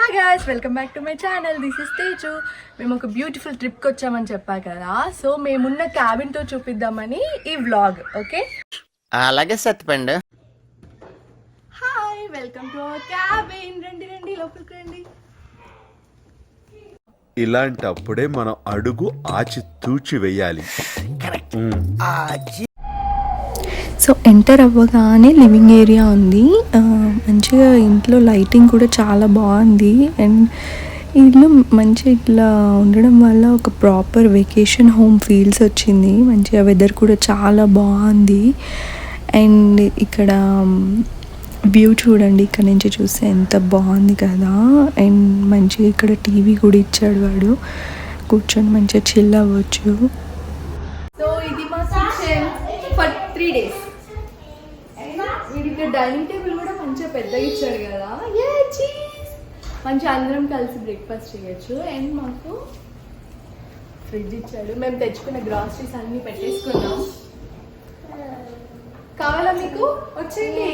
Hi guys, welcome back to my channel. This is Teju. మేము ఒక beautiful ట్రిప్కి వచ్చామని చెప్పా కదా, సో మేమున్న క్యాబిన్తో చూపిద్దామని ఈ వ్లాగ్. ఓకే, అలాగే Sattipandu. Hi, welcome to our cabin. రండి రండి, లోపలికి రండి. ఇలాంటప్పుడే మనం అడుగు ఆచి తూచి వెయ్యాలి. సో ఎంటర్ అవ్వగానే లివింగ్ ఏరియా ఉంది. మంచిగా ఇంట్లో లైటింగ్ కూడా చాలా బాగుంది. అండ్ ఇల్లు మంచిగా ఇట్లా ఉండడం వల్ల ఒక ప్రాపర్ వెకేషన్ హోమ్ ఫీల్స్ వచ్చింది. మంచిగా వెదర్ కూడా చాలా బాగుంది. అండ్ ఇక్కడ వ్యూ చూడండి, ఇక్కడ నుంచి చూస్తే ఎంత బాగుంది కదా. అండ్ మంచిగా ఇక్కడ టీవీ కూడా ఇచ్చాడు వాడు, కూర్చొని మంచిగా చిల్ అవ్వచ్చు. సో ఇది మా కిచెన్ ఫర్ 3 days. ఇక్కడ డైనింగ్ టేబుల్ కూడా మంచిగా పెద్దగా ఇచ్చాడు కదా, మంచిగా అందరం కలిసి బ్రేక్ఫాస్ట్ చేయొచ్చు. అండ్ మాకు ఫ్రిడ్జ్ ఇచ్చాడు, మేము తెచ్చుకున్న గ్రాసరీస్ అన్ని పెట్టేసుకున్నాం. కావాలా మీకు? వచ్చేయండి.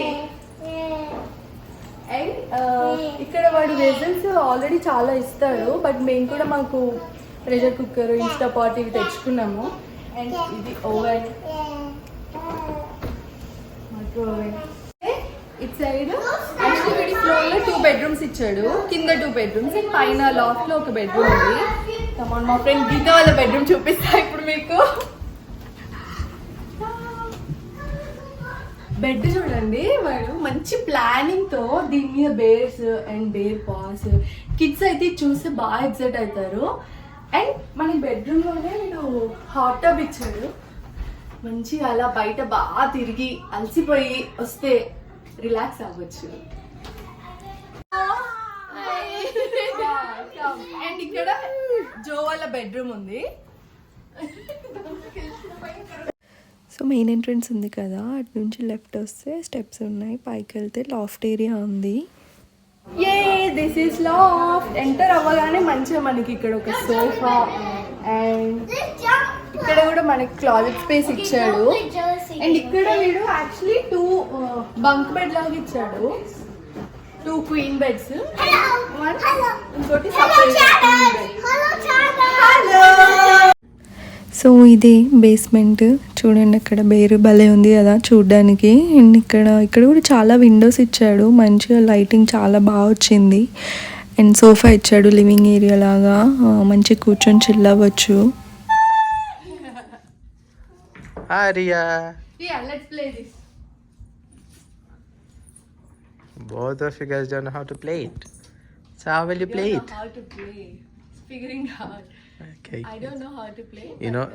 అండ్ ఇక్కడ వాడు వెజల్స్ ఆల్రెడీ చాలా ఇస్తాడు, బట్ మేము కూడా మాకు ప్రెషర్ కుక్కర్, ఇన్స్టా పాట్ ఇవి తెచ్చుకున్నాము. అండ్ ఇది oven, microwave. It side actually వీడి ఫ్లోర్ లో 2 bedrooms ఇచ్చాడు, కింద 2 bedrooms అండ్ పైన లాఫ్ట్ లో ఒక బెడ్రూమ్ ఉంది. కమాన్, మా ఫ్రెండ్ గీత వాళ్ళ బెడ్రూమ్ చూపిస్తా ఇప్పుడు మీకు. బెడ్ చూడండి, వాడు మంచి ప్లానింగ్ తో దీని మీద బేర్స్ అండ్ బేర్ పాస్, కిడ్స్ అయితే చూస్తే బాగా ఎక్సైట్ అవుతారు. అండ్ మన బెడ్రూమ్ లోనే వీడు హాట్ టబ్ ఇచ్చాడు. మంచిగా అలా బయట బాగా తిరిగి అలసిపోయి వస్తే రిలాక్స్ అవ్వచ్చు. అండ్ ఇక్కడ జో వాళ్ళ బెడ్రూమ్ ఉంది. సో మెయిన్ ఎంట్రన్స్ ఉంది కదా, అటు నుంచి లెఫ్ట్ వస్తే స్టెప్స్ ఉన్నాయి, పైకి వెళ్తే లాఫ్ట్ ఏరియా ఉంది. This is laughed. ఎంటర్ అవ్వగానే మంచిగా మనకి ఇక్కడ ఒక సోఫా అండ్ ఇక్కడ కూడా మనకి క్లాజెట్ స్పేస్ ఇచ్చాడు. అండ్ ఇక్కడ వీడు యాక్చువల్లీ 2 బంక్ బెడ్ లాగా ఇచ్చాడు, 2 queen beds, ఇంకోటి సో ఇది బేస్మెంట్ చూడండి, అక్కడ బేరు భలే ఉంది కదా చూడ్డానికి. అండ్ ఇక్కడ కూడా చాలా విండోస్ ఇచ్చాడు, మంచిగా లైటింగ్ చాలా బాగా వచ్చింది. అండ్ సోఫా ఇచ్చాడు లివింగ్ ఏరియా లాగా, మంచిగా కూర్చొని చిల్ అవ్వచ్చు. Aria. Yeah, let's play this. Both of you guys don't know how to play it. So how will you play it? How to play? It's figuring out. Okay. I don't know how to play. You know,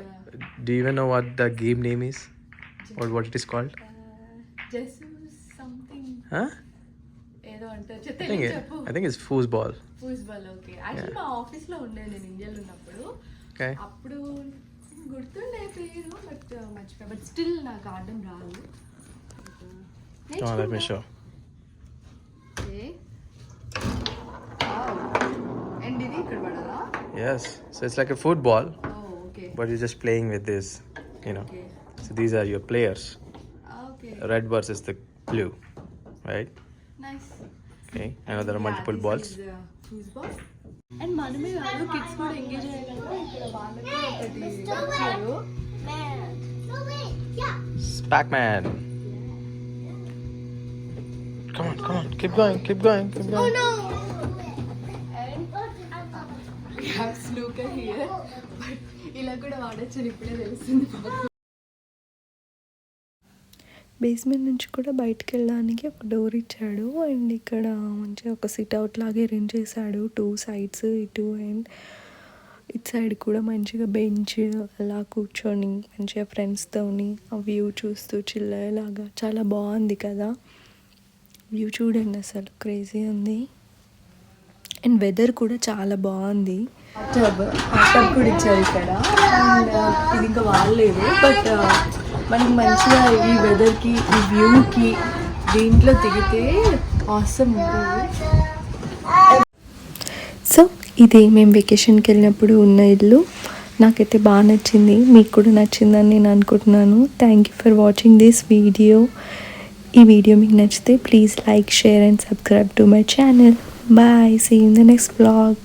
do you even know what the game name is? Or what it is called? Jesus something. Huh? ఏదో అంటారు, I think it's foosball. Football. Okay, actually మా office లో ఉండే నేను ఇండియాలో ఉన్నప్పుడు. Okay. అప్పుడు గుర్తుండే పేరు, బట్ మర్చిపోయా. బట్ స్టిల్ నాకు ఆడడం రాదు. Let me show. అండ్ ఇది ఇక్కడ పడాలా? Yes. So it's like a football, okay but you're just playing with this, you know. Okay. So these are your players. Okay, Red versus the blue, right? Nice. Okay. I know there are multiple balls. Football. And మనమే కాదు, kids కూడా engage అయ్యేలాగా ఇక్కడ వాళ్ళకి ఒకటి ఇచ్చారు. Pac-Man. Come on. Keep going. Oh no! And we have snooker here. But ఇలా కూడా వాడొచ్చని ఇప్పుడే తెలుస్తుంది. బేస్మెంట్ నుంచి కూడా బయటకు వెళ్ళడానికి ఒక డోర్ ఇచ్చాడు. అండ్ ఇక్కడ మంచిగా ఒక సిట్ అవుట్ లాగా అరేంజ్ చేశాడు, 2 sides ఇటు. అండ్ ఇటు సైడ్ కూడా మంచిగా బెంచ్, అలా కూర్చొని మంచిగా ఫ్రెండ్స్తోని ఆ వ్యూ చూస్తూ చిల్లలాగా చాలా బాగుంది కదా. వ్యూ చూడండి, అసలు క్రేజీ ఉంది. అండ్ వెదర్ కూడా చాలా బాగుంది. హాట్ కూడా ఇచ్చారు ఇక్కడ. అండ్ ఇది ఇంకా వాడలేదు, బట్ మనకి మంచిగా ఈ వెదర్కి, ఈ వ్యూకి దీంట్లో దిగితే ఆసమ్ ఉంటుంది. సో ఇది మేము వెకేషన్కి వెళ్ళినప్పుడు ఉన్న ఇల్లు. నాకైతే బాగా నచ్చింది, మీకు కూడా నచ్చిందని నేను అనుకుంటున్నాను. Thank you for watching this video. ఈ వీడియో మీకు నచ్చితే please like, share and subscribe to my channel. Bye. See you in the next vlog.